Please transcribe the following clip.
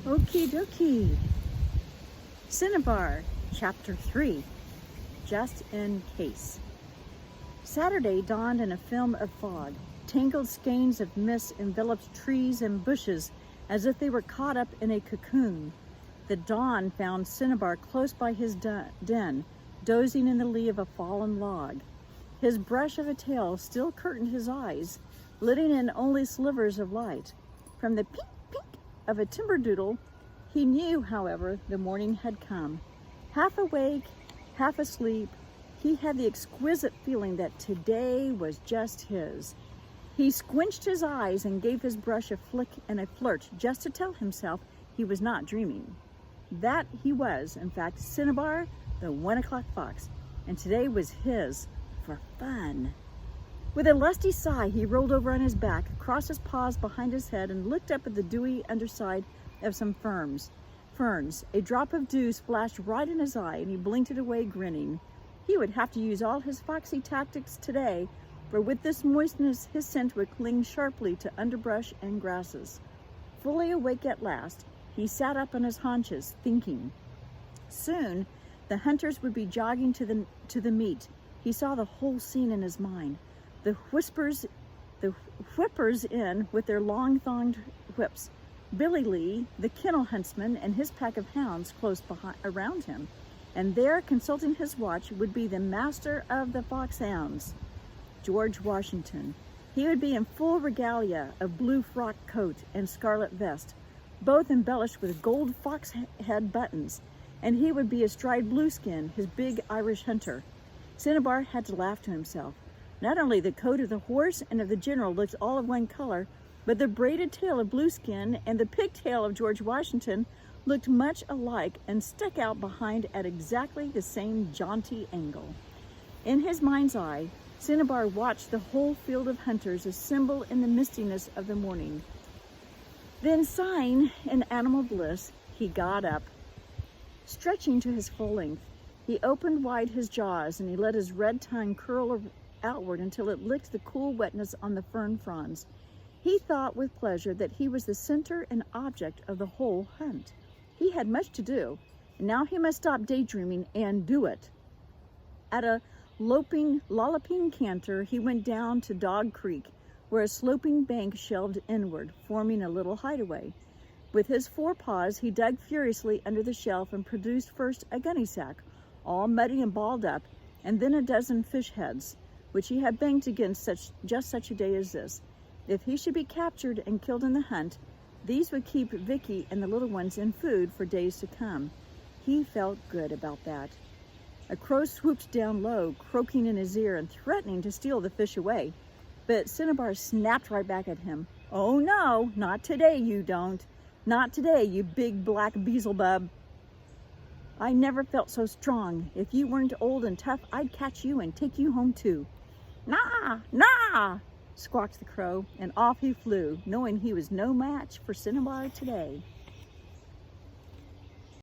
Okie dokie. Cinnabar, Chapter 3, Just in Case. Saturday dawned in a film of fog. Tangled skeins of mist enveloped trees and bushes as if they were caught up in a cocoon. The dawn found Cinnabar close by his den, dozing in the lee of a fallen log. His brush of a tail still curtained his eyes, letting in only slivers of light. From the pink of a timberdoodle, he knew, however, the morning had come. Half awake, half asleep, he had the exquisite feeling that today was just his. He squinched his eyes and gave his brush a flick and a flirt just to tell himself he was not dreaming. That he was, in fact, Cinnabar, the 1 o'clock fox, and today was his for fun. With a lusty sigh, he rolled over on his back, crossed his paws behind his head, and looked up at the dewy underside of some ferns. A drop of dew splashed right in his eye, and he blinked it away, grinning. He would have to use all his foxy tactics today, for with this moistness, his scent would cling sharply to underbrush and grasses. Fully awake at last, he sat up on his haunches, thinking. Soon, the hunters would be jogging to the meet. He saw the whole scene in his mind. The whippers in with their long-thonged whips. Billy Lee, the kennel huntsman, and his pack of hounds close around him. And there, consulting his watch, would be the master of the foxhounds, George Washington. He would be in full regalia of blue frock coat and scarlet vest, both embellished with gold fox head buttons, and he would be astride Blueskin, his big Irish hunter. Cinnabar had to laugh to himself. Not only the coat of the horse and of the general looked all of one color, but the braided tail of Blueskin and the pigtail of George Washington looked much alike and stuck out behind at exactly the same jaunty angle. In his mind's eye, Cinnabar watched the whole field of hunters assemble in the mistiness of the morning. Then, sighing in animal bliss, he got up. Stretching to his full length, he opened wide his jaws and he let his red tongue curl outward until it licked the cool wetness on the fern fronds. He thought with pleasure that he was the center and object of the whole hunt. He had much to do, and now he must stop daydreaming and do it. At a lolloping canter, he went down to Dog Creek, where a sloping bank shelved inward, forming a little hideaway. With his forepaws, he dug furiously under the shelf and produced first a gunny sack, all muddy and balled up, and then a dozen fish heads, which he had banked against just such a day as this. If he should be captured and killed in the hunt, these would keep Vicky and the little ones in food for days to come. He felt good about that. A crow swooped down low, croaking in his ear and threatening to steal the fish away. But Cinnabar snapped right back at him. "Oh no, not today you don't. Not today, you big black Beelzebub. I never felt so strong. If you weren't old and tough, I'd catch you and take you home too." "Nah, nah!" squawked the crow, and off he flew, knowing he was no match for Cinnabar today.